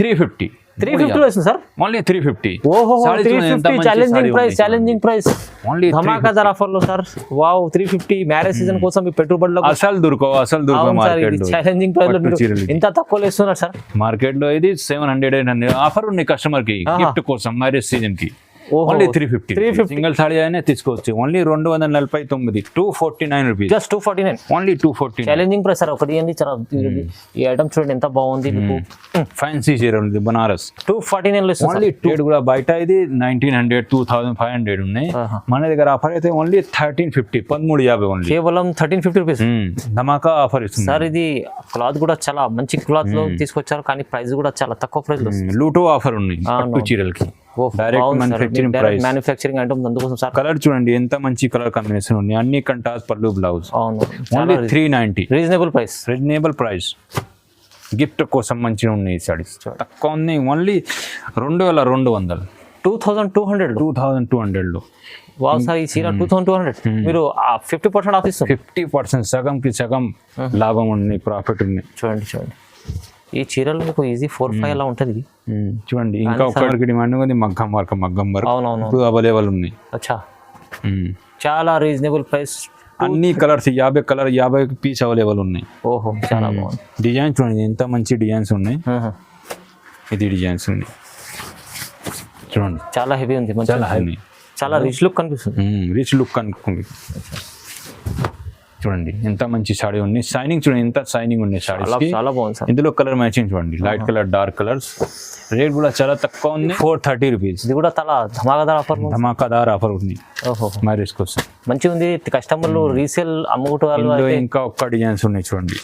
350. 350 వస్తుంది sir. Only 350. ఓహో 350 challenging price only ధమాకాదార్ offer లో సార్. వావ్ 350 మ్యారేజ్ సీజన్ కోసం ఈ పెట్టుబడులకు అసలు దొరకవు మార్కెట్ లో. ఛాలెంజింగ్ ప్రైస్ లో ఇంత తక్కువ ఇస్తున్నారు సార్ మార్కెట్ లో. ఇది 700 ఆఫర్ ఉంది కస్టమర్ కి గిఫ్ట్ కోసం మ్యారేజ్ సీజన్ కి. ఓన్లీ 350 సింగిల్ సారీ అయినా తీసుకోవచ్చు. Only 249, 249 rupees. Just 249. Only 249 challenging price sir. ఒకటి అండి చాలా ఈ ఐటమ్ చూడండి ఎంత బాగుంది మీకు. ఫ్యాన్సీ చీర ఉంది బనారస్ 249 లో ఇస్తుంది. ఓన్లీ రేట్ కూడా బయట ఇది 1900, 2500 ఉన్నాయి. మన దగ్గర ఆఫర్ అయితే ఓన్లీ 1350, 1350 ఓన్లీ. కేవలం 1350 రూపీస్ ధమాకా ఆఫర్ ఇస్తుంది సార్. ఇది క్లాత్ కూడా చాలా మంచి క్లాత్ లో తీసుకొచ్చారు కానీ ప్రైస్ కూడా చాలా తక్కువ ప్రైస్ లో. లూటో ఆఫర్ ఉంది పట్టు చీరలకి. డైరెక్ట్ మ్యానుఫ్యాక్చరింగ్ అంటే అందుకోసం సార్. కలర్ చూడండి ఎంత మంచి కలర్ కాంబినేషన్ ఉంది. అన్ని కంటాస్ పళ్ళు బ్లౌజ్. అవును ఓన్లీ 390. Reasonable price. గిఫ్ట్ కోసం మంచిగా ఉన్నాయి సారీస్. తక్కువ ఉన్నాయి. ఓన్లీ 2200, 2200 లో. వావ్ సార్ ఈ చీర 2200 మీరు 50% ఆఫ్ ఇస్తారు. 50% సగంకి సగం లాభం ఉంది, ప్రాఫిట్ ఉంది. చూడండి ఈ చీరలు మీకు ఈజీ 4-5 అలా ఉంటుంది. చూడండి ఇంకా ఒక్కడికి డిమాండ్ ఉంది మగ్గం వర్క్. అవునవును ఇప్పుడు అవైలబుల్ ఉన్నాయి. అచ్చా చాలా రీజనబుల్ ప్రైస్. అన్ని కలర్స్ 50 పీస్ అవైలబుల్ ఉన్నాయి. ఓహో చాలా బాగుంది. డిజైన్స్ చూడండి ఎంత మంచి డిజైన్స్ ఉన్నాయి. ఇది డిజైన్స్ ఉన్నాయి చూడండి. చాలా హెవీ ఉంది. చాలా రిచ్ లుక్ కనిపిస్తుంది. చూడండి ఎంత మంచి సారీ ఉంది. షైనింగ్ చూడండి ఎంత షైనింగ్ ఉన్నాయి సారీస్. చాలా బాగుంది సార్. ఇందులో కలర్ మ్యాచింగ్ చూడండి. Light colour, dark colours. Rate కూడా చాలా తక్కువ ఉంది. 430 రూపీస్. ఇది కూడా చాలా ధమాకాదార్ ఆఫర్ ఉంది మ్యారేజ్ కోసం. మంచిగా ఉంది. కస్టమర్లు రీసేల్ అమ్ముకోవడం. ఇంకా ఒక్క డిజైన్స్ ఉన్నాయి చూడండి.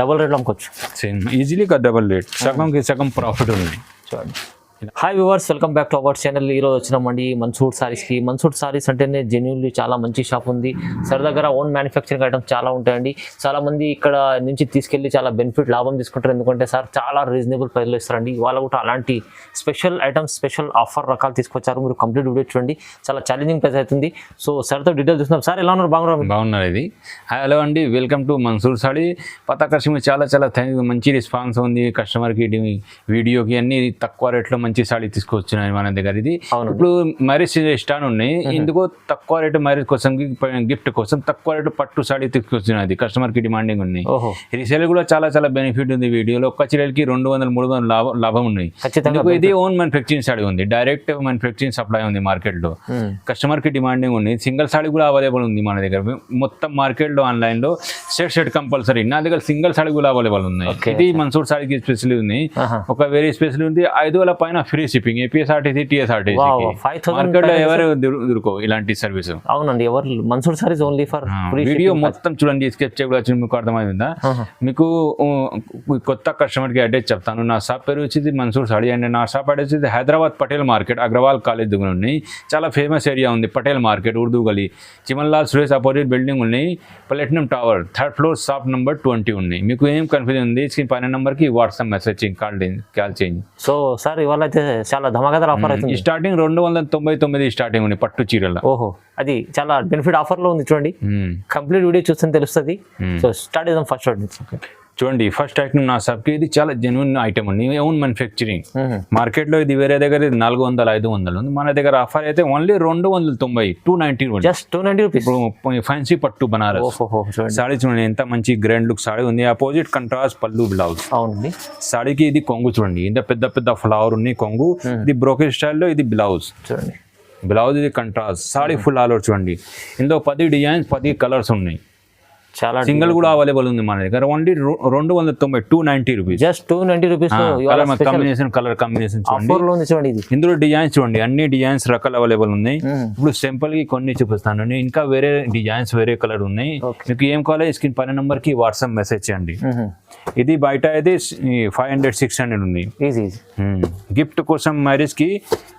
డబుల్ రేట్ అమ్ముకోవచ్చు సేమ్ ఈజీలీ డబుల్ రేట్. సగం ప్రాఫిట్ ఉంది చూడండి. Hi viewers, welcome back to our channel. ఈరోజు వచ్చినామండి మన్సూర్ సారీస్కి. మన్సూర్ సారీస్ అంటేనే జెన్యున్లీ చాలా మంచి షాప్ ఉంది. సార్ దగ్గర ఓన్ మ్యానుఫ్యాక్చరింగ్ ఐటమ్స్ చాలా ఉంటాయండి. చాలామంది ఇక్కడ నుంచి తీసుకెళ్ళి చాలా బెనిఫిట్ లాభం తీసుకుంటారు. ఎందుకంటే సార్ చాలా రీజనబుల్ ప్రైస్లో ఇస్తారండి. ఇవాళ కూడా అలాంటి స్పెషల్ ఐటమ్స్, స్పెషల్ ఆఫర్ రకాలు తీసుకొచ్చారు. మీరు కంప్లీట్ వీడియో చూడండి. చాలా ఛాలెంజింగ్ ప్రైస్ అవుతుంది. సో సార్తో డీటెయిల్ చూస్తున్నాం. సార్ ఎలా ఉన్నారు? బాగున్నారు. ఇది హలో అండి, వెల్కమ్ టు మన్సూర్ సారీ. పతా కస్టమర్ చాలా మంచి రెస్పాన్స్ ఉంది కస్టమర్కి. వీడియోకి అన్ని తక్కువ రేట్లో మంచి సారీ తీసుకొచ్చినాయి మన దగ్గర. ఇది ఇప్పుడు మ్యారేజ్ స్టార్ట్ ఉన్నాయి. ఇందుకు తక్కువ రేటు మ్యారేజ్ కోసం, గిఫ్ట్ కోసం తక్కువ రేటు పట్టు సారీ తీసుకొచ్చినది. కస్టమర్ కి డిమాండింగ్ ఉన్నాయి. రీసేల్ కూడా చాలా బెనిఫిట్ ఉంది. వీడియోలో ఒక్క చీరలకి 200-300 లాభం ఉన్నాయి. ఇది ఓన్ మ్యానుఫ్యాక్చరింగ్ సారీ ఉంది. డైరెక్ట్ మ్యానుఫ్యాక్చరింగ్ సప్లై ఉంది మార్కెట్ లో. కస్టమర్ కి డిమాండింగ్ ఉంది. సింగిల్ సారీ కూడా అవైలబుల్ ఉంది మన దగ్గర. మొత్తం మార్కెట్ లో ఆన్లైన్ లో సెట్ కంపల్సరీ. నా దగ్గర సింగిల్ సారీ కూడా అవైలబుల్ ఉన్నాయి. ఇది మన్సూర్ సారీకి స్పెషల్ ఉంది. ఒక వెరీ స్పెషల్ ఉంది. 5,000 పైన free shipping. APSRTC, TSRTC market లో ఎవరు దొరకవు ఇలాంటి సర్వీస్. అవునండి. ఎవరు Mansoor saris only for video మొత్తం చూడండి. స్కెచ్ కూడా మీకు అర్థమైందా? మీకు కొత్త కస్టమర్ కి అడ్రస్ చెప్తాను. నా షాప్ పేరు వచ్చేది మన్సూర్ సారీ అండ్ నా షాప్ అడ్రస్ వచ్చేది హైదరాబాద్ పటేల్ మార్కెట్, అగ్రవాల్ కాలేజ్ దగ్గర ఉన్నాయి. చాలా ఫేమస్ ఏరియా ఉంది Patel market, Urdu Gali, Chimanlal Suresh opposite building ఉన్నాయి. Platinum tower 3rd floor, shop number 20 ఉన్నాయి. మీకు ఏం కన్ఫ్యూజన్ ఉంది స్క్రీన్ పైన నెంబర్ కి వాట్సాప్ మెసేజ్ కాల్ చేయండి. సో సార్ ఇవాళ అయితే చాలా ధమాకాదార్ ఆఫర్ అవుతుంది. స్టార్టింగ్ 299 స్టార్టింగ్ ఉంది పట్టు చీరల. ఓహో అది చాలా బెనిఫిట్ ఆఫర్ లో ఉంది. చూడండి కంప్లీట్ వీడియో చూస్తే తెలుస్తుంది. సో స్టార్ట్ చేద్దాం ఫస్ట్. చూడండి ఫస్ట్ ఐటమ్ నా షాప్కి. ఇది చాలా జెన్యున్ ఐటమ్ ఉంది. Own manufacturing. మార్కెట్ లో ఇది వేరే దగ్గర 400-500 ఉంది. మన దగ్గర ఆఫర్ అయితే ఓన్లీ 290, 290. Just 290 rupees. ఫ్యాన్సీ పట్టు బనారస్ సారీ చూడండి ఎంత మంచి గ్రాండ్ లుక్ సారీ ఉంది. అపోజిట్ కంట్రాస్ట్ పళ్ళు బ్లౌజ్. అవునండి. సారీకి ఇది కొంగు చూడండి. ఇంత పెద్ద ఫ్లవర్ ఉన్నాయి కొంగు. ఇది బ్రోకెట్ స్టైల్లో. ఇది బ్లౌజ్ చూడండి. బ్లౌజ్ ఇది contrast. Sorry full all over చూడండి. ఇందులో 10 డిజైన్స్, 10 కలర్స్ ఉన్నాయి. చాలా సింగిల్ కూడా అవైలబుల్ ఉంది మన దగ్గర. Only 290, 290 rupees. Just 290 rupees. Colour combination చూడండి. ఇందులో డిజైన్స్ చూడండి. అన్ని డిజైన్స్ రకాలు అవైలబుల్ ఉన్నాయి. ఇప్పుడు సింపుల్ కి కొన్ని చూపిస్తాను. ఇంకా వేరే డిజైన్స్, వేరే కలర్ ఉన్నాయి. మీకు ఏం కావాలి స్క్రీన్ పైన నెంబర్ కి వాట్సాప్ మెసేజ్ చేయండి. ఇది బయట అయితే 500-600 ఉంది. గిఫ్ట్ కోసం మ్యారేజ్ కి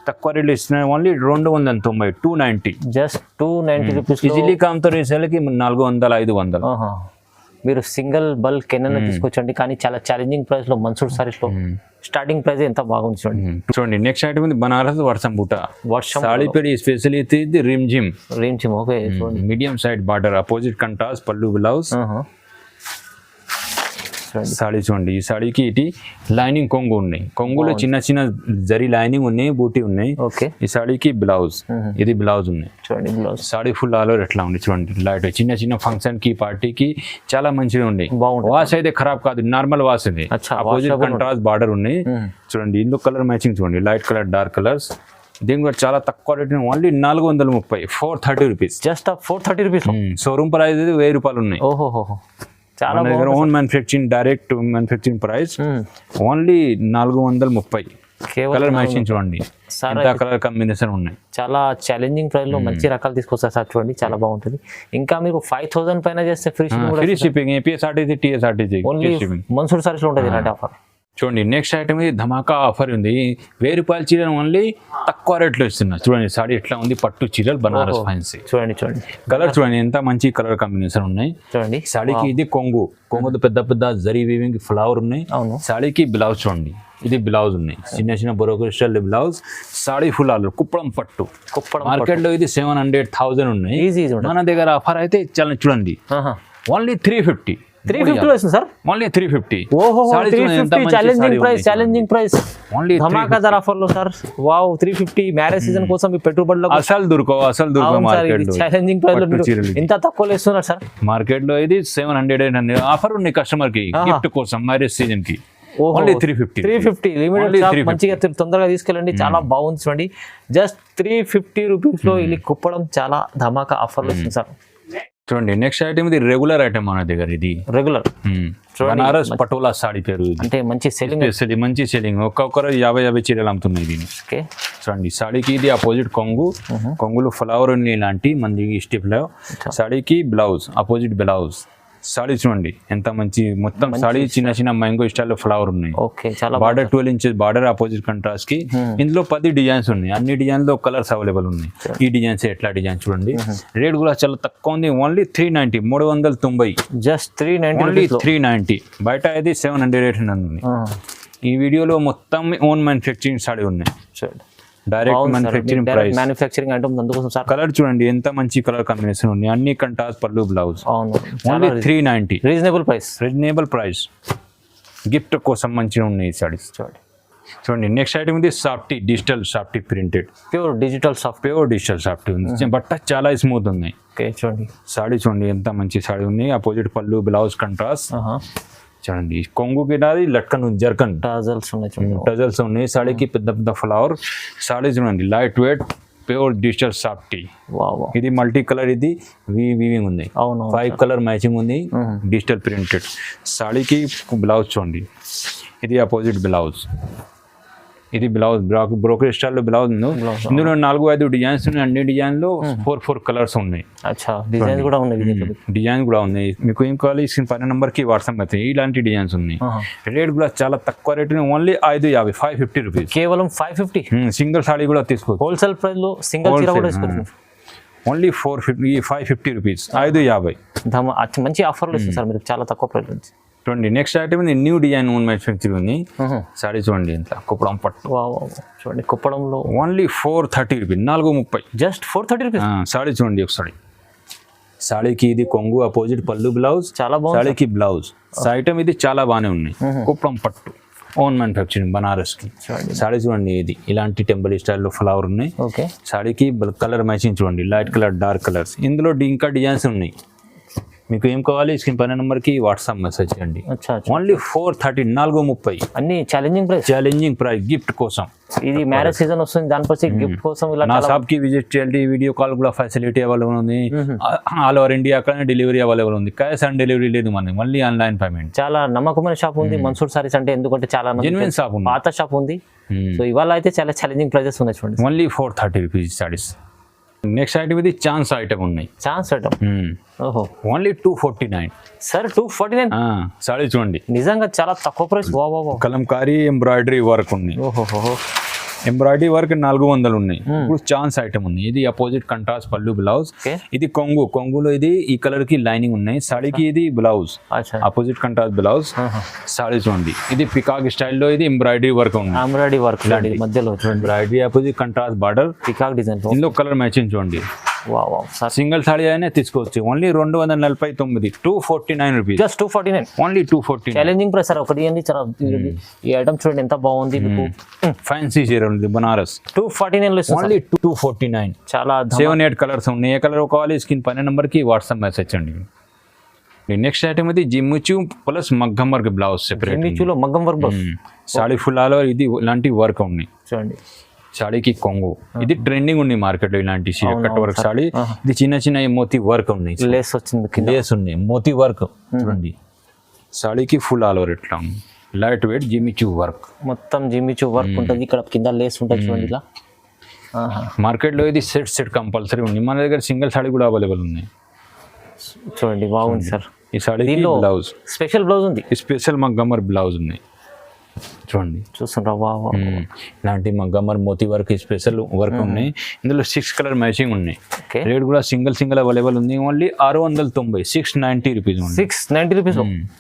తక్కువ రేట్లు ఇస్తున్నాయి. ఓన్లీ 290, 290. Just 290 rupees. ఈజీలీ కామ్తో రీసేల్కి 400-500. మీరు సింగిల్ బల్క్ ఎన్న తీసుకొచ్చండి. కానీ చాలా ఛాలెంజింగ్ ప్రైస్ లో మన్సూర్ సారీస్ లో స్టార్టింగ్ ప్రైస్ ఎంత బాగుంది చూడండి. నెక్స్ట్ ఐటమ్ ఉంది బనారస్ వర్షం బుట్ట. సారీ పేరు స్పెషల్ ఇది Rimjhim. Okay. Medium side border, opposite contrast పళ్ళు బ్లౌజ్. సాడీ చూడండి, ఈ సాడీకి ఇటు లైనింగ్ కొంగు ఉన్నాయి, కొంగులో చిన్న చిన్న జరీ లైనింగ్ ఉన్నాయి, బూటీ ఉన్నాయి. ఓకే, ఈ సాడీకి బ్లౌజ్, ఇది బ్లౌజ్ ఉన్నాయి చూడండి blouse. Saree full all over ఎట్లా ఉంది చూడండి, లైట్ చిన్న చిన్న ఫంక్షన్ కి పార్టీకి చాలా మంచిగా ఉంది. బాగుంది, వాష్ అయితే ఖరాబ్ కాదు, నార్మల్ వాష్ ఇది. అపోజిట్ కంట్రాస్ట్ బార్డర్ ఉన్నాయి చూడండి, ఇందులో కలర్ మ్యాచింగ్ చూడండి, లైట్ కలర్ డార్క్ కలర్స్. దీని కూడా చాలా తక్కువ rate, only 430, 430 rupees. Just 430 rupees. Showroom price 1000 రూపాయలు ఉన్నాయి. ఓహో, చాలా మన దగ్గర own manufacturing, direct manufacturing price only 430. Colour matching చూడండి, ఎంత కలర్ కాంబినేషన్ ఉన్నాయి. చాలా ఛాలెంజింగ్ ప్రైస్ లో మంచి రకాలు తీసుకొస్తారు సార్, చూడండి చాలా బాగుంటుంది. ఇంకా మీకు 5000 పైన చేస్తే free shipping, APSRTC TSRTC only Mansoor saris లో ఉంటుంది ఇలాంటి ఆఫర్. చూడండి నెక్స్ట్ ఐటమ్ ఇది ధమాకా ఆఫర్ ఉంది, 1000 రూపాయల చీరలు ఓన్లీ తక్కువ రేట్లో ఇస్తున్నా. చూడండి సాడీ ఎట్లా ఉంది, పట్టు చీరలు బనారస్ ఫ్యాన్సీ. చూడండి కలర్ చూడండి, ఎంత మంచి కలర్ కాంబినేషన్ ఉన్నాయి. చూడండి సాడీకి ఇది కొంగుతో పెద్ద పెద్ద జరీ వీవింగ్ ఫ్లవర్ ఉన్నాయి. సాడీకి బ్లౌజ్ చూడండి, ఇది బ్లౌజ్ ఉన్నాయి, చిన్న చిన్న broker style blouse. Saree full all Kuppadam పట్టు. మార్కెట్ లో ఇది 700,000 ఉన్నాయి, మన దగ్గర ఆఫర్ అయితే చాలా చూడండి ఓన్లీ 350. 350 వస్తుంది సార్, ఓన్లీ 350. ఓహో, 350 ఛాలెంజింగ్ ప్రైస్ ఓన్లీ ధమాకాదార్ ఆఫర్ లో సార్. వావ్, 350 మ్యారేజ్ సీజన్ కోసం మీ పెట్టుబడులకు అసలు దొరకవు మార్కెట్ లో. ఛాలెంజింగ్ ప్రైస్ లో మీరు ఇంత తక్కువ ఇస్తున్నారు సార్. మార్కెట్ లో ఇది 700, 800 ఆఫర్ ఉంది కస్టమర్ కి గిఫ్ట్ కోసం మ్యారేజ్ సీజన్ కి. ఓన్లీ 350 లిమిటెడ్, మంచిగా తొందరగా తీసుకెళ్ళండి, చాలా బాగుంది చూడండి. జస్ట్ 350 రూపీస్ లో ఇది కుప్పడం చాలా ధమాకా ఆఫర్ వస్తుంది సార్. చూడండి నెక్స్ట్ ఐటమ్ ఇది రెగ్యులర్ ఐటమ్ మన దగ్గర, ఇది రెగ్యులర్ బనారస్ పటోలా సాడీ పేరు. అంటే మంచి సెల్లింగ్, మంచి సెల్లింగ్. ఒక్కొక్కరు 50 చీరలు అమ్ముతున్నాయి దీన్ని. చూడండి సాడీకి ఇది అపోజిట్ కొంగులు ఫ్లవర్ ఉంది ఇలాంటి మంది స్టిప్ లో. సాడీకి బ్లౌజ్, అపోజిట్ బ్లౌజ్. సాడీ చూడండి ఎంత మంచి, మొత్తం సాడీ చిన్న చిన్న మ్యాంగో స్టైల్లో ఫ్లవర్ ఉన్నాయి. Border 12 inches border, opposite contrast కి. ఇందులో 10 డిజైన్స్ ఉన్నాయి, అన్ని డిజైన్ లో కలర్స్ అవైలబుల్ ఉన్నాయి. ఈ డిజైన్స్ ఎట్లా డిజైన్ చూడండి, రేట్ కూడా చాలా తక్కువ ఉంది, ఓన్లీ 390, 390. Just 390, only 390. బయట అయితే 700, 800 ఉంది. ఈ వీడియోలో మొత్తం ఓన్ మ్యానుఫ్యాక్చరింగ్ సాడీ ఉన్నాయి, డైరెక్ట్ మ్యానుఫ్యాక్చరింగ్ అంటే అందుకోసం సార్. కలర్ చూడండి ఎంత మంచి కలర్ కాంబినేషన్ ఉంది, అన్ని కంట్రాస్ట్ పళ్ళు blouse. Only 390, reasonable price. Gift కోసం మంచిగా ఉన్నాయి ఈ సారీస్. చూడండి నెక్స్ట్ ఐటమ్ ఇది softy, digital softy printed, pure digital softy ఉంది. బట్ట చాలా స్మూత్ ఉన్నాయి. చూడండి సాడీ చూడండి ఎంత మంచి సాడీ ఉంది, అపోజిట్ పళ్ళు బ్లౌజ్ కంట్రాస్ట్. చూడండి కొంగుకి నాది లట్కన్ జర్కన్ టజల్స్ ఉన్నాయి. సాడీకి పెద్ద పెద్ద ఫ్లవర్. సాడీ చూడండి light weight pure digital softy. ఇది మల్టీ కలర్, ఇది వీవింగ్ ఉంది, 5 కలర్ మ్యాచింగ్ ఉంది, డిజిటల్ ప్రింటెడ్. సాడీకి బ్లౌజ్ చూడండి, ఇది అపోజిట్ బ్లౌజ్. ఇది బ్లౌజ్ బ్రోకర్ స్టైల్ లో బ్లౌజ్. ఇందులో 4-5 డిజైన్స్ ఉన్నాయి, అన్ని డిజైన్ లో 4 కలర్స్ ఉన్నాయి. డిజైన్ కూడా ఉన్నాయి. మీకు ఏం కావాలి స్క్రీన్ పైన నంబర్ కి వాట్సాప్ అయితే ఇలాంటి డిజైన్స్ ఉన్నాయి. రేట్ కూడా చాలా తక్కువ రేట్, ఓన్లీ 550 రూపీస్, కేవలం 550. సింగిల్ సాడీ కూడా తీసుకోవచ్చు, హోల్సేల్ ప్రైస్ లో సింగిల్ చీర కూడా తీసుకోవచ్చు. Only 550 rupees, 550. మంచి ఆఫర్లు ఇస్తుంది సార్ మీరు, చాలా తక్కువ ప్రైస్ నుంచి. చూడండి నెక్స్ట్ ఐటమ్ ఇది న్యూ డిజైన్ ఓన్ మ్యానుఫ్యాక్చరింగ్ ఉంది. సాడీ చూడండి ఎంత కుప్పడం పట్టు. చూడండి కుప్పడంలో only 430 rupees, 430. Just 430 rupees. Sari చూడండి ఒకసారి. సాడీకి ఇది కొంగు, అపోజిట్ పళ్ళు బ్లౌజ్, చాలా బాగుంది. సాడీకి బ్లౌజ్. ఐటమ్ ఇది చాలా బాగానే ఉన్నాయి, కుప్పడం పట్టు ఓన్ మ్యానుఫ్యాక్చరింగ్ బనారస్ కి. సాడీ చూడండి ఇది ఇలాంటి టెంపుల్ స్టైల్లో ఫ్లవర్ ఉన్నాయి. సాడీకి కలర్ మ్యాచింగ్ చూడండి, లైట్ కలర్ డార్క్ కలర్స్. ఇందులో ఇంకా డిజైన్స్ ఉన్నాయి. మీకు ఏం కావాలి స్క్రీన్ పైన నెంబర్ కి వాట్సాప్ మెసేజ్ చేయండి. ఓన్లీ 430, 430. అన్ని ఛాలెంజింగ్ ప్రైస్ గిఫ్ట్ కోసం. ఇది మ్యారేజ్ సీజన్ వస్తుంది, దానిపై గిఫ్ట్ కోసం నా షాప్ కి విజిట్ చేయండి. వీడియో కాల్ కూడా ఫెసిలిటీ అవైలబుల్ ఉంది, all over India delivery available ఉంది. క్యాష్ ఆన్ డెలివరీ లేదు, మనకి మళ్ళీ ఆన్లైన్ పేమెంట్. చాలా నమ్మకమైన షాప్ ఉంది మన్సూర్ సారీస్ అంటే, ఎందుకంటే చాలా జెన్యూన్ షాప్ ఉంది, పాత షాప్ ఉంది. సో ఇవాళ అయితే చాలా ఛాలెంజింగ్ ప్రైజెస్ ఉన్నాయి చూడండి. Only 430 rupees saris. Next item ఇది ఛాన్స్ ఐటమ్ ఉన్నాయి. ఓహో, ఓన్లీ 249 సార్. 249 సారీ చూడండి, నిజంగా చాలా తక్కువ ప్రైస్. కలంకారీ ఎంబ్రాయిడరీ వర్క్ ఉంది. ఎంబ్రాయిడరీ వర్క్ 400 ఉన్నాయి. ఇప్పుడు ఛాన్స్ ఐటమ్ ఉంది. ఇది అపోజిట్ కంట్రాస్ట్ పళ్ళు బ్లౌజ్. ఇది కొంగులో ఇది ఈ కలర్ కి లైనింగ్ ఉన్నాయి. సాడీకి ఇది blouse, opposite contrast blouse. Saree చూడండి ఇది పికాక్ స్టైల్లో, ఇది ఎంబ్రాయిడరీ వర్క్ ఉంది. మధ్యలో embroidery opposite contrast border, peacock design. ఇందులో కలర్ మ్యాచింగ్ చూడండి, wow wow sir single saree అయినా తీసుకోవచ్చు. Only 249, 249 rupees, just 249. Only 249. Challenging price sir. ఒకటి అండి చాలా ఈ ఐటమ్ చూడండి ఎంత బాగుంది మీకు. ఫ్యాన్సీ చీర ఉంది బనారస్, 249 లో ఓన్లీ 249. చాలా 7-8 కలర్స్ ఉన్నాయి. ఏ కలర్ కావాలి స్క్రీన్ పైన నెంబర్కి వాట్సాప్ మెసేజ్ చేయండి. నెక్స్ట్ ఐటమ్ ఇది జిమ్మిచూ ప్లస్ మగ్గం వర్క్ బ్లౌజ్ సెపరేట్. జిమ్మిచూలో మగ్గం work blouse, saree full all over ఇది ఇలాంటి వర్క్ ఉంది చూడండి. సాడీకి కొంగు ఇది ట్రెండింగ్ ఉంది మార్కెట్ లో. ఇలాంటి కట్ వర్క్ సాడీ ఇది చిన్న చిన్న మోతీ వర్క్ ఉన్నాయి, లేస్ వచ్చింది, లేస్ ఉన్నాయి, మోతీ వర్క్ చూడండి. సాడీకి ఫుల్ ఆల్ ఓవర్ ఇట్లా ఉంది, లైట్ వెయిట్ జిమ్మిచూ వర్క్, మొత్తం జిమ్మిచూ వర్క్ ఉంటుంది. ఇక్కడ కింద లేస్ ఉంటుంది చూడండి ఇలా. మార్కెట్ లో ఇది సెట్ కంపల్సరీ ఉంది. మన దగ్గర సింగిల్ సాడీ కూడా అవైలబుల్ ఉంది చూడండి. బాగుంది సార్. ఈ సాడీకి బ్లౌజ్ స్పెషల్ బ్లౌజ్ ఉంది, స్పెషల్ మగ్గమర్ బ్లౌజ్ ఉంది చూడండి. చూస్తుండ్రా వావ్. ఇలాంటి మగ్గమర్ మోతీ వర్క్ స్పెషల్ వర్క్ ఉన్నాయి. ఇందులో 6 కలర్ మ్యాచింగ్ ఉన్నాయి. రేట్ కూడా సింగిల్ అవైలబుల్ ఉంది. Only 690, 690 rupees. 690 rupees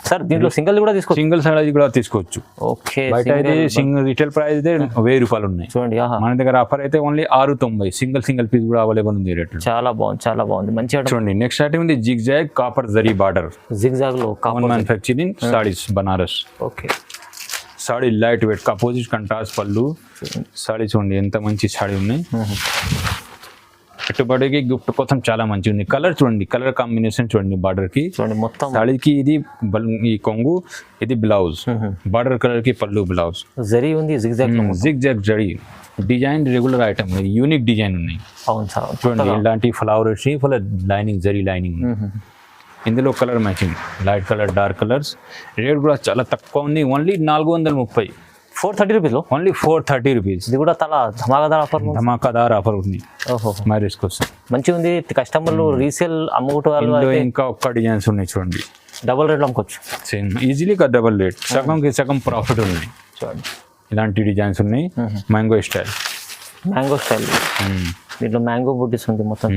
sir. దీంట్లో సింగిల్ కూడా తీసుకోవచ్చు, సింగిల్ సాడీ కూడా తీసుకోవచ్చు. ఓకే. బయట అయితే సింగిల్ రిటైల్ ప్రైస్ అయితే 1000 రూపాయలు ఉన్నాయి చూడండి. మన దగ్గర ఆఫర్ అయితే ఓన్లీ 690, సింగిల్ పీస్ కూడా అవైలబుల్ ఉంది రేట్. చాలా బాగుంది, చాలా బాగుంది, మంచి చూడండి. నెక్స్ట్ ఐటమ్ ఉంది zigzag copper zari border, zigzag లో common manufacturing saris Banaras. Okay. Sari light weight opposite contrast పళ్ళు. సాడీ చూడండి ఎంత మంచి సాడీ ఉన్నాయి. పెట్టుబడికి గిఫ్ట్ కోసం చాలా మంచి ఉంది. కలర్ చూడండి, కలర్ కాంబినేషన్ చూడండి. బార్డర్ కి చూడండి మొత్తం సాడీకి ఇది ఈ కొంగు, ఇది బ్లౌజ్, బార్డర్ కలర్ కి పళ్ళు బ్లౌజ్ జరీ ఉంది. జిగ్ zari design regular item, unique design ఉన్నాయి. అవును సార్. చూడండి ఇలాంటి flower full lining zari lining. ఇందులో colour matching light colour dark colours. Rate కూడా చాలా తక్కువ ఉంది, ఓన్లీ 430, 430 రూపీస్. Only 430 rupees. ఇది కూడా చాలా ధమాకాదార్ ఆఫర్ ఉంది మ్యారేజ్ కోసం. మంచిగా ఉంది. కస్టమర్లు రీసేల్ అమ్ముకుంటే వాళ్ళు ఇంకా ఒక్క డిజైన్స్ ఉన్నాయి చూడండి. డబుల్ రేట్ అమ్ముకోవచ్చు సేమ్ ఈజీలీ డబుల్ రేట్, సగం ప్రాఫిట్ ఉంది చూడండి. ఇలాంటి డిజైన్స్ ఉన్నాయి. మ్యాంగో స్టైల్ దీంట్లో మ్యాంగో బూటీస్ ఉంది మొత్తం.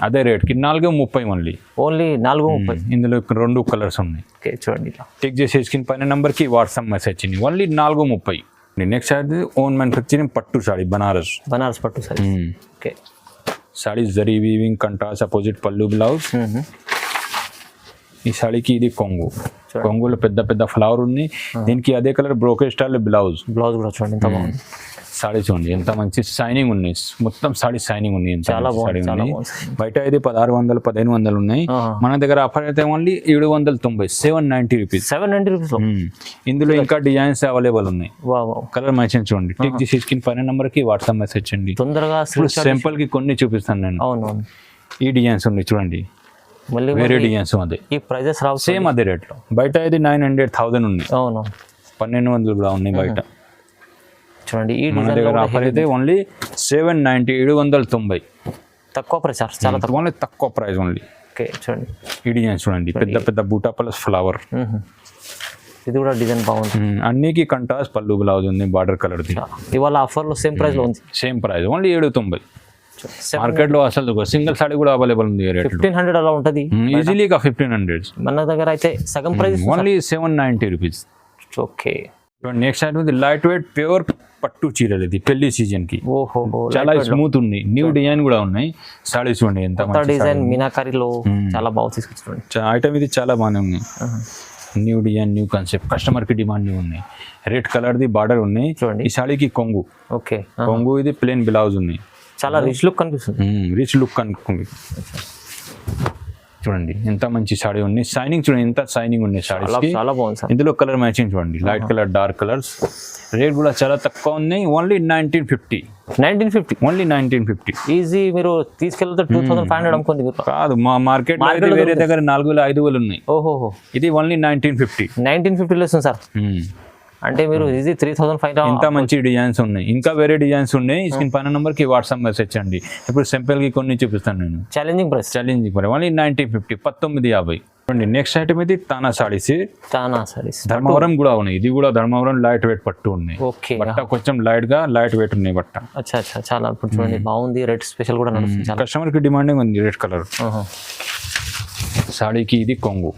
అదే రేట్ కి 430 ఓన్లీ 430. ఇందులో 2 కలర్స్ ఉన్నాయి. చూడండి చెక్ చేసే స్క్రీన్ పైన నెంబర్ కి వాట్సాప్ మెసేజ్ చేయండి. Only 430. Next sorry own manufacturing పట్టు సాడీ బనారస్ పట్టు sorry. Okay. Saree zari weaving contrast opposite పళ్ళు బ్లౌజ్. ఈ సాడీకి ఇది కొంగులో పెద్ద ఫ్లవర్ ఉంది. దీనికి అదే కలర్ బ్రోకేజ్ స్టైల్ బ్లౌజ్ కూడా చూడండి ఎంత బాగుంది. సాడీ చూడండి ఎంత మంచి షైనింగ్ ఉన్నాయి. మొత్తం సాడీ షైనింగ్ ఉంది. చాలా బాగుంది. బయట అయితే 1600, 1500 ఉన్నాయి. మన దగ్గర ఆఫర్ అయితే ఓన్లీ 790, 790 రూపీస్. 790 రూపీస్. ఇందులో ఇంకా డిజైన్స్ అవైలబుల్ ఉన్నాయి. కలర్ మ్యాచింగ్ చూడండి. టిక్ చేసి స్క్రీన్ పైన నెంబర్ కి వాట్సాప్ మెసేజ్ చేయండి. తొందరగా సింపుల్ కి కొన్ని చూపిస్తాను నేను. అవును. ఈ డిజైన్స్ ఉన్నాయి చూడండి, వేరే డిజైన్స్ అదే. ఈ ప్రైజెస్ రావు సేమ్ అదే రేట్ లో. బయట అయితే 900,000 ఉన్నాయి. అవును. 1200 కూడా ఉన్నాయి బయట. చూడండి ఈ మన దగ్గర ఆఫర్ అయితే ఓన్లీ 790, 790. తక్కువ ప్రైస్, చాలా తక్కువ, ఓన్లీ తక్కువ ప్రైస్ ఓన్లీ. ఓకే. చూడండి ఈ డిజైన్స్ చూడండి, పెద్ద బూటా ప్లస్ ఫ్లవర్. ఇది కూడా డిజైన్ బాగుంది. అన్నికి కంట్రాస్ట్ పళ్ళు బ్లౌజ్ ఉంది, బార్డర్ కలర్ ది. ఇవాళ ఆఫర్ లో సేమ్ ప్రైస్ లో ఉంది. Same price only 790. మార్కెట్ లో అసలు సింగిల్ సాడీ కూడా అవైలబుల్ ఉంది. 1500 అలా ఉంటుంది ఈజీలీగా. 1500. మన దగ్గర అయితే సగం price only 790 rupees. Okay. Next item ఉంది లైట్ వెయిట్ ప్యూర్ పట్టు చీరలు. ఇది పెళ్లి సీజన్ కి చాలా స్మూత్ ఉంది. న్యూ డిజైన్ కూడా ఉన్నాయి. సాడీ చూడండి ఎంత డిజైన్ మీనాకారిలో చాలా బాగా తీసుకొచ్చుకోండి. ఐటమ్ ఇది చాలా బాగానే ఉంది. New design, new concept, customer కి డిమాండ్ ఉన్నాయి. రెడ్ కలర్ ది బార్డర్ ఉన్నాయి చూడండి. ఈ సాడీకి కొంగు. ఓకే. కొంగు ఇది ప్లేన్ బ్లౌజ్ ఉంది. చాలా రిచ్ లుక్ కనిపిస్తుంది. రిచ్ లుక్ కనిపిస్తుంది చూడండి. ఎంత మంచి సాడీ ఉంది. షైనింగ్ చూడండి ఎంత షైనింగ్ ఉన్నాయి సాడీస్. చాలా బాగుంది. ఇందులో కలర్ మ్యాచింగ్ చూడండి, light colour dark colours. Rate కూడా చాలా తక్కువ ఉన్నాయి. ఓన్లీ 1950. ఓన్లీ 1950. ఈజీ. మీరు తీసుకెళ్తే 2500 అమ్ముకోండి. కాదు, మా మార్కెట్ వేరే దగ్గర 4000, 5000 ఉన్నాయి. ఓహో. ఇది ఓన్లీ 1950 లో ఇస్తుంది సార్. అంటే మీరు ఈజీ 3500. ఇంత మంచి డిజైన్స్ ఉన్నాయి. ఇంకా వేరే డిజైన్స్ ఉన్నాయి. స్క్రీన్ పైన నెంబర్ కి వాట్సాప్ మెసేజ్ చేయండి. ఇప్పుడు సింపుల్ కి కొన్ని చూపిస్తాను నేను. Challenging price only 1950, 1950. Next item ఇది తానా సారీస్. ధర్మవరం కూడా ఉన్నాయి. ఇది కూడా ధర్మవరం లైట్ వెయిట్ పట్టు ఉన్నాయి. ఓకే. బట్ట కొంచెం లైట్ వెయిట్ ఉన్నాయి బట్ట. అచ్చా. చాలా ఇప్పుడు చూడండి బాగుంది. రెడ్ స్పెషల్ కూడా నడుస్తుంది. కస్టమర్ కి డిమాండింగ్ ఉంది రెడ్ కలర్. సాడీకి ఇది కొంగు.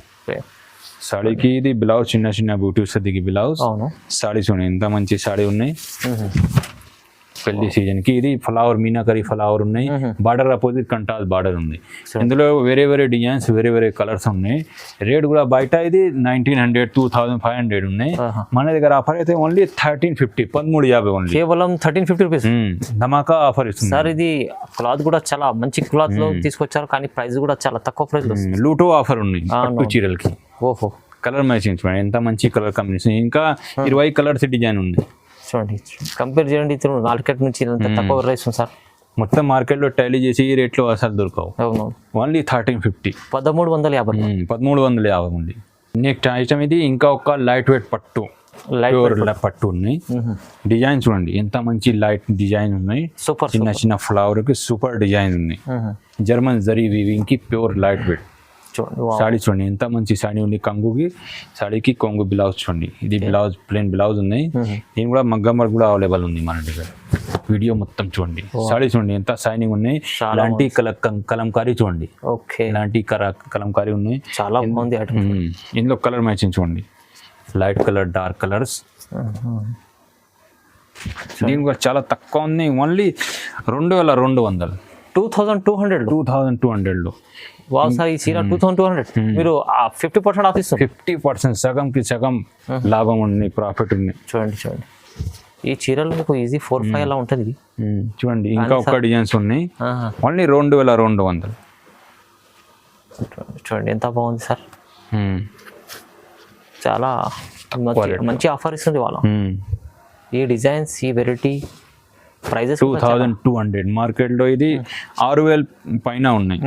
సాడీకి ఇది బ్లౌజ్, చిన్న బూటీస్ దిగి బ్లౌజ్. సాడీ చూడండి ఎంత మంచి సాడీ ఉన్నాయి. పెళ్లి సీజన్ కి. ఇది ఫ్లవర్ మీనాకరీ ఫ్లవర్ ఉన్నాయి, బార్డర్ అపోజిట్ కంటాస్ బార్డర్ ఉంది. ఇందులో వేరే వేరే డిజైన్స్, వేరే వేరే కలర్స్ ఉన్నాయి. రేట్ కూడా బయట ఇది 1900, 2500 ఉన్నాయి. మన దగ్గర ఆఫర్ అయితే ఓన్లీ 1350, 1350 ఓన్లీ, కేవలం 1350 రూపీస్. ధమాకా ఆఫర్ ఇస్తుంది సార్ ఇది క్లాత్ కూడా చాలా మంచి క్లాత్ లో తీసుకొచ్చారు, కానీ ప్రైస్ కూడా చాలా తక్కువ ప్రైస్ లో. లూటో ఆఫర్ ఉంది పట్టు చీరలకి. ఓహో, కలర్ మ్యాచింగ్ చూడండి ఎంత మంచి కలర్ కాంబినేషన్. ఇంకా 20 కలర్స్ డిజైన్ ఉంది చూడండి. కంపేర్ చేయండి మార్కెట్ నుంచి ఇంత తక్కువ ప్రైస్ ఉంది సార్. మొత్తం మార్కెట్లో టాలీ చేసి ఈ రేట్లో అసలు దొరకవు. అవును, ఓన్లీ 1350, 1350. 1350 ఉంది. నెక్స్ట్ ఐటమ్ ఇది ఇంకా ఒక లైట్ వెయిట్ పట్టు, ప్యూర్ పట్టు ఉన్నాయి. డిజైన్ చూడండి ఎంత మంచి లైట్ డిజైన్ ఉన్నాయి. సూపర్, చిన్న చిన్న ఫ్లవర్ కి సూపర్ డిజైన్ ఉన్నాయి. జర్మన్ జరీ వీవింగ్ కి ప్యూర్ లైట్ వెయిట్ చూడండి. సాడీ చూడండి ఎంత మంచి సాడీ ఉంది. కంగుకి సాడీకి కొంగు బ్లౌజ్ చూడండి. ఇది బ్లౌజ్ ప్లెయిన్ బ్లౌజ్ ఉన్నాయి. దీని కూడా మగ్గం వర్క్ కూడా అవైలబుల్ ఉంది మన దగ్గర. వీడియో మొత్తం చూడండి. సాడీ చూడండి ఎంత షైనింగ్ ఉన్నాయి. ఇలాంటి కలంకారీ చూడండి. ఓకే, ఇలాంటి కలంకారీ ఉన్నాయి. చాలా బాగుంది. ఇందులో కలర్ మ్యాచింగ్ చూడండి, లైట్ కలర్, డార్క్ కలర్స్. దీని కూడా చాలా తక్కువ ఉంది. ఓన్లీ 2200, 2200. వావ్ సార్, ఈ చీర 2200 మీరు 50% ఆఫ్ ఇస్తారు. 50% సగంకి సగం లాభం ఉంది, ప్రాఫిట్ ఉంది. చూడండి చూడండి, ఈ చీరలు మీకు ఈజీ 4-5 అలా ఉంటుంది. చూడండి ఇంకా ఒక్క డిజైన్స్ ఉన్నాయి. ఓన్లీ 2200. చూడండి ఎంత బాగుంది సార్. చాలా మంచి ఆఫర్ ఇస్తుంది వాళ్ళ. ఈ డిజైన్స్, ఈ వెరైటీ ప్రైజెస్ 2200. మార్కెట్లో ఇది 6000 పైన ఉన్నాయి.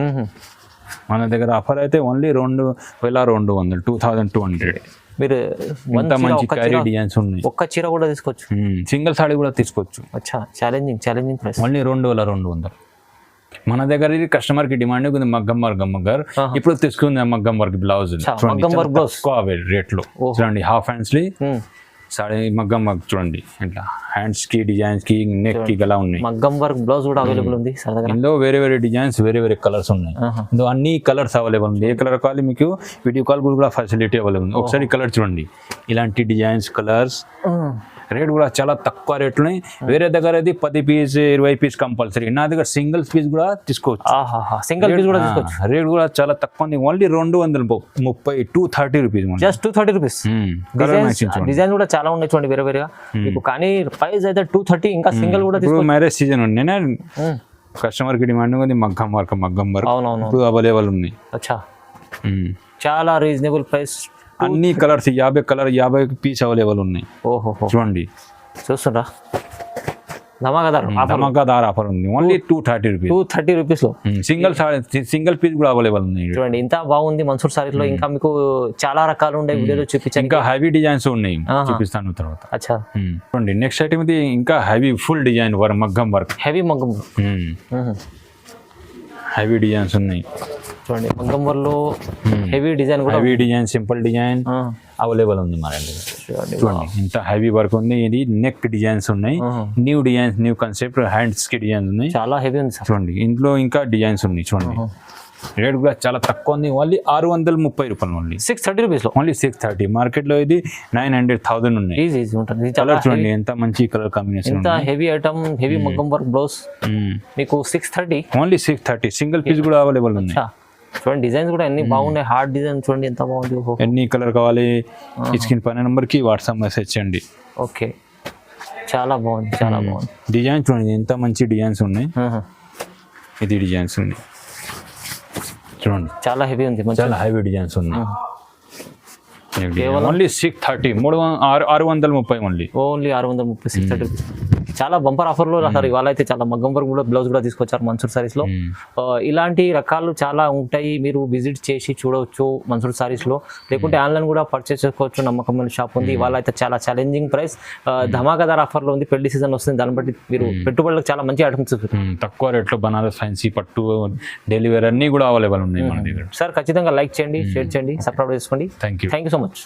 మన దగ్గర ఆఫర్ అయితే ఓన్లీ 2200, 2200. మీరు ఎంత మంచి క్యారీ డిజైన్స్ ఉన్నాయి. ఒక్క చీర కూడా తీసుకోవచ్చు, సింగిల్ సాడీ కూడా తీసుకోవచ్చు. అచ్చా, ఛాలెంజింగ్ ప్రైస్. ఓన్లీ 2200. మన దగ్గర ఇది కస్టమర్ కి డిమాండ్ ఉంది. మగ్గం ఇప్పుడు తీసుకుంది మగ్గం వర్క్ బ్లౌజ్ రేట్ లో చూడండి. హాఫ్ హ్యాండ్స్ సాడీ మగ్గం వర్క్ చూడండి. ఇట్లా హ్యాండ్స్ కి డిజైన్స్ కి నెక్ కి గలా ఉన్నాయి. మగ్గం వర్క్ బ్లౌజ్ కూడా అవైలబుల్ ఉంది. ఇందులో వేరే వేరే డిజైన్స్, వేరే వేరే కలర్స్ ఉన్నాయి. ఇందులో అన్ని కలర్స్ అవైలబుల్ ఉంది. ఏ కలర్ కావాలి మీకు వీడియో కాల్ కూడా ఫెసిలిటీ అవైలబుల్ ఉంది. ఒకసారి కలర్ చూడండి. ఇలాంటి డిజైన్స్, కలర్స్. రేట్ కూడా చాలా తక్కువ రేట్లు. వేరే దగ్గర అది 10 పీస్ 20 పీస్ కంపల్సరీ. నా దగ్గర సింగిల్ పీస్ కూడా తీసుకోవచ్చు. సింగిల్ పీస్ కూడా తీసుకోవచ్చు. రేట్ కూడా చాలా తక్కువ ఉంది. Only 230, 230 rupees. Just 230 rupees. Design కూడా చాలా ఉన్నాయి చూడండి, వేరే వేరేగా మీకు. కానీ ప్రైస్ అయితే 230. ఇంకా సింగిల్ కూడా తీసుకోవచ్చు. మ్యారేజ్ సీజన్ ఉంది, కస్టమర్ కి డిమాండ్ ఉంది. మగ్గం వర్క్ ఇప్పుడు అవైలబుల్ ఉంది. అచ్చా, చాలా రీజనబుల్ ప్రైస్. అన్ని కలర్స్ 50 పీస్ అవైలబుల్ ఉన్నాయి. ఓహో, చూడండి చూస్తుండ్రా. ధమాకాదార్ ఆఫర్ ఉంది. ఓన్లీ 230 రూపీస్ లో సింగిల్ పీస్ కూడా అవైలబుల్ ఉంది. చూడండి ఇంత బాగుంది మన్సూర్ సారీస్ లో. ఇంకా మీకు చాలా రకాలు ఉండే వీడియోలో చూపించాను. ఇంకా హెవీ డిజైన్స్ ఉన్నాయి, చూపిస్తాను తర్వాత. అచ్చా, చూడండి నెక్స్ట్ ఐటమ్ ఇది ఇంకా హెవీ ఫుల్ డిజైన్ మగ్గం వర్క్. హెవీ మగ్గం హెవీ డిజైన్స్ ఉన్నాయి. చూడండి మగ్గం వర్క్ లో హెవీ డిజైన్ కూడా, heavy design, simple design available ఉంది మన దగ్గర. చూడండి ఇంత హెవీ వర్క్ ఉంది. ఇది నెక్ డిజైన్స్ ఉన్నాయి, new designs, new concept. Hands కి డిజైన్స్ ఉన్నాయి, చాలా హెవీ ఉంది. చూడండి ఇందులో ఇంకా డిజైన్స్ ఉన్నాయి. చూడండి రేట్ కూడా చాలా తక్కువ ఉంది. ఓన్లీ 630 రూపాయలు. ఓన్లీ 630 రూపీస్ లో. ఓన్లీ 630. మార్కెట్ లో ఇది 900,000 ఉన్నాయి. ఈజీ ఉంటుంది. కలర్ చూడండి ఎంత మంచి కలర్ కాంబినేషన్. ఇంత హెవీ ఐటమ్, హెవీ మగ్గం వర్క్ బ్లౌజ్ మీకు 630. ఓన్లీ 630. సింగిల్ పీస్ కూడా అవైలబుల్ ఉన్నాయి. చూడండి డిజైన్స్ కూడా ఎన్ని బాగున్నాయి. హార్డ్ డిజైన్ చూడండి ఎంత బాగుంది. ఎన్ని కలర్ కావాలి స్క్రీన్ పైన నెంబర్ కి వాట్సాప్ మెసేజ్ చేయండి. ఓకే, చాలా బాగుంది, చాలా బాగుంది. డిజైన్ చూడండి ఎంత మంచి డిజైన్స్ ఉన్నాయి. ఇది డిజైన్స్ ఉన్నాయి చూడండి, చాలా హెవీ ఉంది, చాలా హెవీ డిజైన్స్ ఉన్నాయి. Only 630, 630 only 630, 630. చాలా బంపర్ ఆఫర్లో రాశారు ఇవాళ అయితే. చాలా మగ్గం వర్క్ కూడా బ్లౌజ్ కూడా తీసుకొచ్చారు మన్సూర్ సారీస్లో. ఇలాంటి రకాలు చాలా ఉంటాయి, మీరు విజిట్ చేసి చూడవచ్చు మన్సూర్ సారీస్లో. లేకుంటే ఆన్లైన్ కూడా పర్చేస్ చేసుకోవచ్చు, నమ్మకమైన షాప్ ఉంది. ఇవాళ అయితే చాలా ఛాలెంజింగ్ ప్రైస్, ధమాకాదార్ ఆఫర్లో ఉంది. పెళ్లి సీజన్ వస్తుంది, దాన్ని బట్టి మీరు పెట్టుబడులకు చాలా మంచి ఐటమ్స్ తక్కువ రేట్లో బనారస్ ఫ్యాన్సీ పట్టు డెలివరీ అన్నీ కూడా అవైలబుల్ ఉన్నాయి మన దగ్గర. సార్ ఖచ్చితంగా లైక్ చేయండి, షేర్ చేయండి, సబ్స్క్రైబ్ చేసుకోండి. Thank you so much.